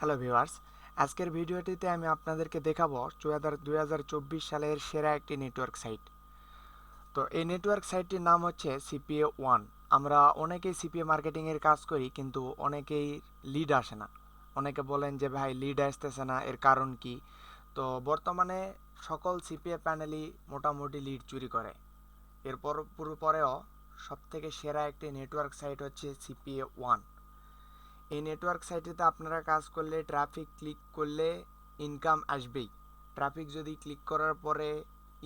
Hello viewers, আজকের ভিডিওটিতে আমি আপনাদেরকে দেখাবো 2024 সালের সেরা একটি নেটওয়ার্ক সাইট। তো এই নেটওয়ার্ক সাইটটির নাম হচ্ছে সিপিএ ওয়ান। আমরা অনেকেই সিপিএ মার্কেটিংয়ের কাজ করি, কিন্তু অনেকেই লিড আসে না। অনেকে বলেন যে ভাই লিড আসতেছে না, এর কারণ কি? তো বর্তমানে সকল সিপিএ প্যানেলই মোটামুটি লিড চুরি করে। এরপর পরেও সবথেকে সেরা একটি নেটওয়ার্ক সাইট হচ্ছে সিপিএ ওয়ান। এই নেটওয়ার্ক সাইটেতে আপনারা কাজ করলে, ট্রাফিক ক্লিক করলে ইনকাম আসবেই। ট্রাফিক যদি ক্লিক করার পরে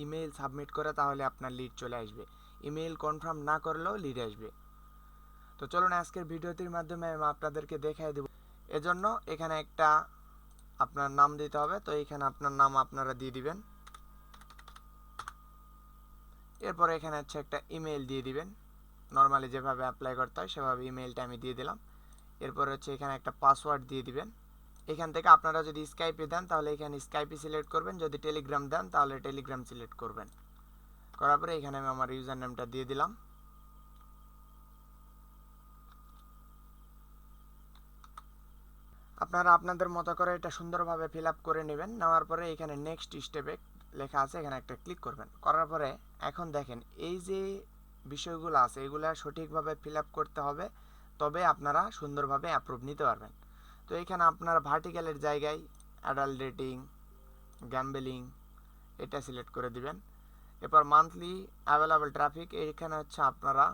ইমেইল সাবমিট করে তাহলে আপনার লিড চলে আসবে। ইমেইল কনফার্ম না করলেও লিড আসবে। তো চলুন আজকের ভিডিওটির মাধ্যমে আমি আপনাদেরকে দেখাই দেব। এজন্য এখানে একটা আপনার নাম দিতে হবে। তো এখানে আপনার নাম আপনারা দিয়ে দিবেন। এরপরে এখানে হচ্ছে একটা ইমেইল দিয়ে দিবেন। নর্মালি যেভাবে অ্যাপ্লাই করতে হয় সেভাবে ইমেইলটা আমি দিয়ে দিলাম। এরপর হচ্ছে এখানে একটা পাসওয়ার্ড দিয়ে দিবেন। এখান থেকে আপনারা যদি স্কাইপে দেন তাহলে এখানে স্কাইপে সিলেক্ট করবেন, যদি টেলিগ্রাম দেন তাহলে টেলিগ্রাম সিলেক্ট করবেন। করার পরে এখানে আমি আমার ইউজার নেমটা দিয়ে দিলাম। আপনারা আপনাদের মতো করে এটা সুন্দরভাবে ফিল আপ করে নেবেন। নেওয়ার পরে এখানে নেক্সট স্টেপে লেখা আছে, এখানে একটা ক্লিক করবেন। করার পরে এখন দেখেন এই যে বিষয়গুলো আছে এগুলো সঠিকভাবে ফিল আপ করতে হবে, তবে আপনারা সুন্দরভাবে অ্যাপ্রুভ নিতে পারবেন। তো এখানে আপনার ভার্টিক্যালের জায়গায় অ্যাডাল্ট রেটিং, গ্যাম্বলিং এটা সিলেক্ট করে দিবেন। এরপর মান্থলি অ্যাভেলেবল ট্রাফিক এইখানে হচ্ছে আপনারা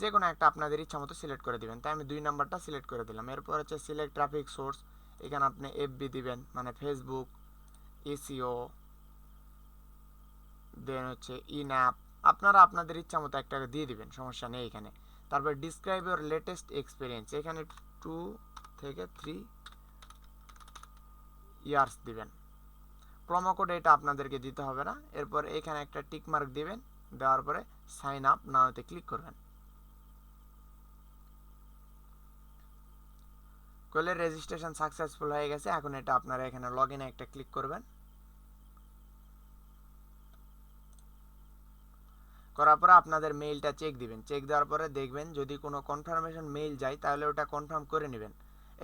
যে কোনো একটা আপনাদের ইচ্ছা মতো সিলেক্ট করে দিবেন। তাই আমি 2 নাম্বারটা সিলেক্ট করে দিলাম। এরপর হচ্ছে সিলেক্ট ট্রাফিক সোর্স। এখানে আপনি এফবি দিবেন, মানে ফেসবুক, এসইও, দেন হচ্ছে ইনঅ্যাপ। আপনারা আপনাদের ইচ্ছা মতো একটা দিয়ে দিবেন, সমস্যা নেই এখানে। তারপর ডিসক্রাইব ইউর লেটেস্ট এক্সপিরিয়েন্স, এখানে 2 থেকে 3 ইয়ার্স দিবেন। প্রোমো কোড এটা আপনাদেরকে দিতে হবে না। এরপর এখানে একটা টিক মার্ক দিবেন। দেওয়ার পরে সাইন আপ নাওতে ক্লিক করবেন। করলে রেজিস্ট্রেশন সাকসেসফুল হয়ে গেছে। এখন এটা আপনারা এখানে লগ ইনে একটা ক্লিক করবেন। করার পরে আপনাদের মেইলটা চেক দিবেন। চেক দেওয়ার পরে দেখবেন যদি কোনো কনফার্মেশন মেইল যায় তাহলে ওটা কনফার্ম করে নেবেন।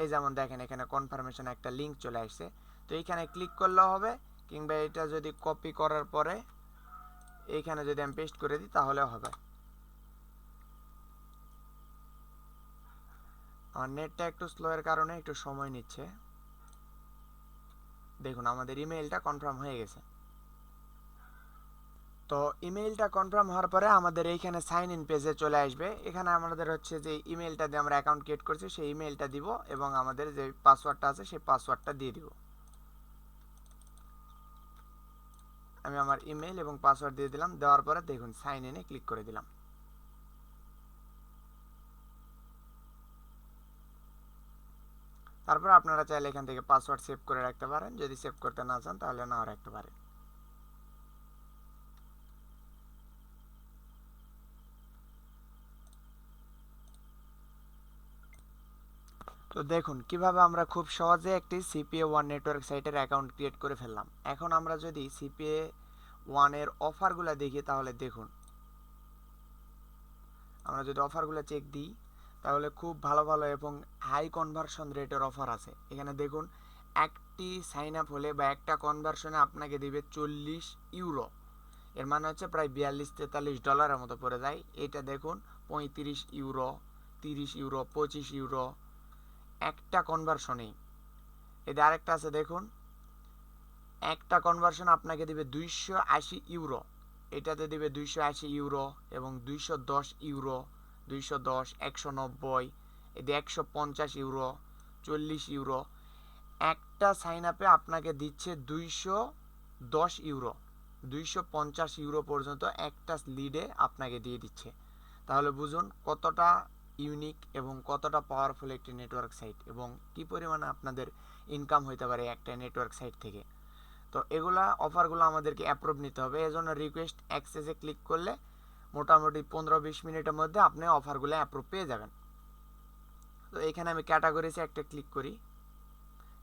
এই যেমন দেখেন এখানে কনফার্মেশন একটা লিঙ্ক চলে আসছে। তো এইখানে ক্লিক করলেও হবে, কিংবা এটা যদি কপি করার পরে এইখানে যদি আমি পেস্ট করে দিই তাহলেও হবে। আমার নেটটা একটু স্লো এর কারণে একটু সময় নিচ্ছে। দেখুন আমাদের ইমেইলটা কনফার্ম হয়ে গেছে। তো ইমেইলটা কনফার্ম হওয়ার পরে আমাদের এইখানে সাইন ইন পেজে চলে আসবে। এখানে আমাদের হচ্ছে যে ইমেইলটা দিয়ে আমরা অ্যাকাউন্ট ক্রিয়েট করছি সেই ইমেইলটা দিব, এবং আমাদের যে পাসওয়ার্ডটা আছে সেই পাসওয়ার্ডটা দিয়ে দিব। আমি আমার ইমেইল এবং পাসওয়ার্ড দিয়ে দিলাম। দেওয়ার পরে দেখুন সাইন ইনে ক্লিক করে দিলাম। তারপর আপনারা চাইলে এখান থেকে পাসওয়ার্ড সেভ করে রাখতে পারেন, যদি সেভ করতে না চান তাহলে নাও রাখতে পারেন। তো দেখুন কিভাবে আমরা খুব সহজে একটি সিপিএ ওয়ান নেটওয়ার্ক সাইটের অ্যাকাউন্ট ক্রিয়েট করে ফেললাম। এখন আমরা যদি সিপিএ ওয়ানের অফারগুলো দেখি তাহলে দেখুন, আমরা যদি অফারগুলো চেক দিই তাহলে খুব ভালো ভালো এবং হাই কনভার্সন রেটের অফার আছে। এখানে দেখুন একটি সাইন আপ হলে বা একটা কনভার্সনে আপনাকে দিবে 40 ইউরো। এর মানে হচ্ছে প্রায় 42-43 ডলারের মতো পড়ে যায়। এটা দেখুন 35 ইউরো, 30 ইউরো, 25 ইউরো একটা কনভার্সনেই। এতে আরেকটা আছে দেখুন, একটা কনভার্সন আপনাকে দিবে 280 ইউরো। এটাতে দিবে 280 ইউরো এবং 210 ইউরো, 210, 190, এতে 150 ইউরো, 40 ইউরো। একটা সাইন আপে আপনাকে দিচ্ছে 210 ইউরো, 250 ইউরো পর্যন্ত একটা লিডে আপনাকে দিয়ে দিচ্ছে। তাহলে বুঝুন কতটা ইউনিক এবং কতটা পাওয়ারফুল একটি নেটওয়ার্ক সাইট, এবং কি পরিমাণে আপনাদের ইনকাম হইতে পারে একটা নেটওয়ার্ক সাইট থেকে। তো এগুলা অফারগুলো আমাদেরকে অ্যাপ্রুভ নিতে হবে। এজন্য রিকোয়েস্ট অ্যাক্সেসে ক্লিক করলে মোটামুটি 15-20 মিনিটের মধ্যে আপনি অফারগুলো অ্যাপ্রুভ পেয়ে যাবেন। তো এখানে আমি ক্যাটাগরিসে একটা ক্লিক করি।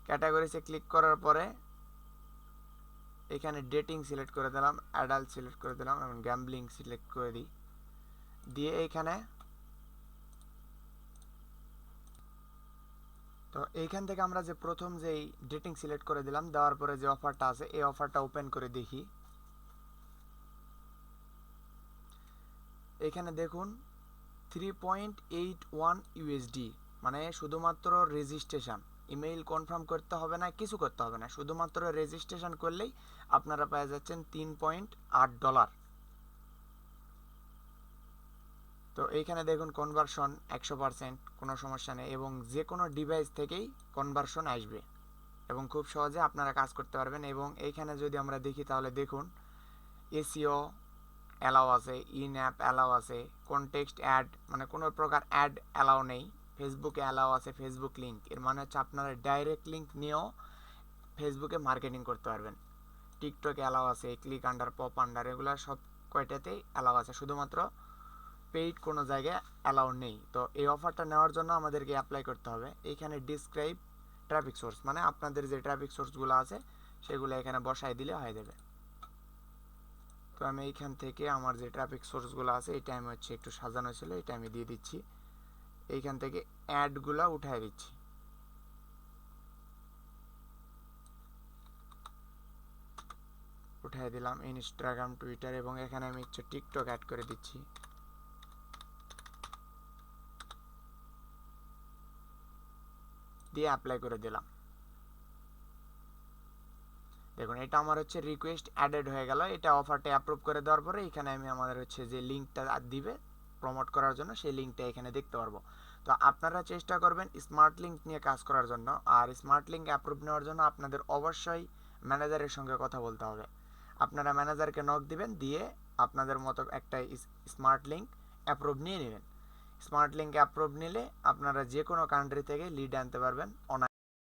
ক্যাটাগরিসে ক্লিক করার পরে এখানে ডেটিং সিলেক্ট করে দিলাম, অ্যাডাল্ট সিলেক্ট করে দিলাম এবং গ্যাম্বলিং সিলেক্ট করে দিই। দিয়ে এখানে তো এইখান থেকে আমরা যে প্রথম যেই ডেটিং সিলেক্ট করে দিলাম, দেওয়ার পরে যে অফারটা আছে এই অফারটা ওপেন করে দেখি। এখানে দেখুন 3.81 ইউএসডি, মানে শুধুমাত্র রেজিস্ট্রেশন, ইমেইল কনফার্ম করতে হবে না, কিছু করতে হবে না, শুধুমাত্র রেজিস্ট্রেশন করলেই আপনারা পেয়ে যাচ্ছেন $3.8। তো এইখানে দেখুন কনভার্সন 100%, কোনো সমস্যা নেই, এবং যে কোনো ডিভাইস থেকেই কনভার্সন আসবে এবং খুব সহজে আপনারা কাজ করতে পারবেন। এবং এইখানে যদি আমরা দেখি তাহলে দেখুন এসইও অ্যালাউ আছে, ইন অ্যাপ অ্যালাউ আছে, কনটেক্সট অ্যাড মানে কোনো প্রকার অ্যাড অ্যালাউ নেই, ফেসবুকে অ্যালাউ আছে, ফেসবুক লিঙ্ক, এর মানে হচ্ছে আপনারা ডাইরেক্ট লিঙ্ক নিয়েও ফেসবুকে মার্কেটিং করতে পারবেন। টিকটকে অ্যালাউ আছে, ক্লিক আন্ডার, পপ আন্ডার, এগুলো সব কয়টাতেই অ্যালাউ আছে, শুধুমাত্র পেইড কোনো জায়গায় অ্যালাউ নেই। তো এই অফারটা নেওয়ার জন্য আমাদেরকে অ্যাপ্লাই করতে হবে। এইখানে ডিসক্রাইব ট্রাফিক সোর্স, মানে আপনাদের যে ট্রাফিক সোর্সগুলো আছে সেগুলো এখানে বসায় দিলে হয়ে যাবে। তো আমি এইখান থেকে আমার যে ট্রাফিক সোর্সগুলো আছে এটা আমি হচ্ছে একটু সাজানো ছিল, এটা আমি দিয়ে দিচ্ছি। এইখান থেকে অ্যাডগুলো উঠায় দিচ্ছি। উঠায় দিলাম ইনস্টাগ্রাম, টুইটার, এবং এখানে আমি হচ্ছে টিকটক অ্যাড করে দিচ্ছি। দিয়ে অ্যাপ্লাই করে দিলাম। দেখুন এটা আমার হচ্ছে রিকোয়েস্ট অ্যাডেড হয়ে গেল। এটা অফারটা অ্যাপ্রুভ করে দেওয়ার পরে এখানে আমি আমাদের হচ্ছে যে লিঙ্কটা দিবে প্রমোট করার জন্য সেই লিঙ্কটা এখানে দেখতে পারবো। তো আপনারা চেষ্টা করবেন স্মার্ট লিঙ্ক নিয়ে কাজ করার জন্য। আর স্মার্ট লিঙ্ক অ্যাপ্রুভ নেওয়ার জন্য আপনাদের অবশ্যই ম্যানেজারের সঙ্গে কথা বলতে হবে। আপনারা ম্যানেজারকে নক দিবেন, দিয়ে আপনাদের মতো একটা স্মার্ট লিঙ্ক অ্যাপ্রুভ নিয়ে নেবেন। স্মার্ট লিঙ্ক অ্যাপ্রুভ নিলে আপনারা যে কোনো কান্ট্রি থেকে লিড আনতে পারবেন।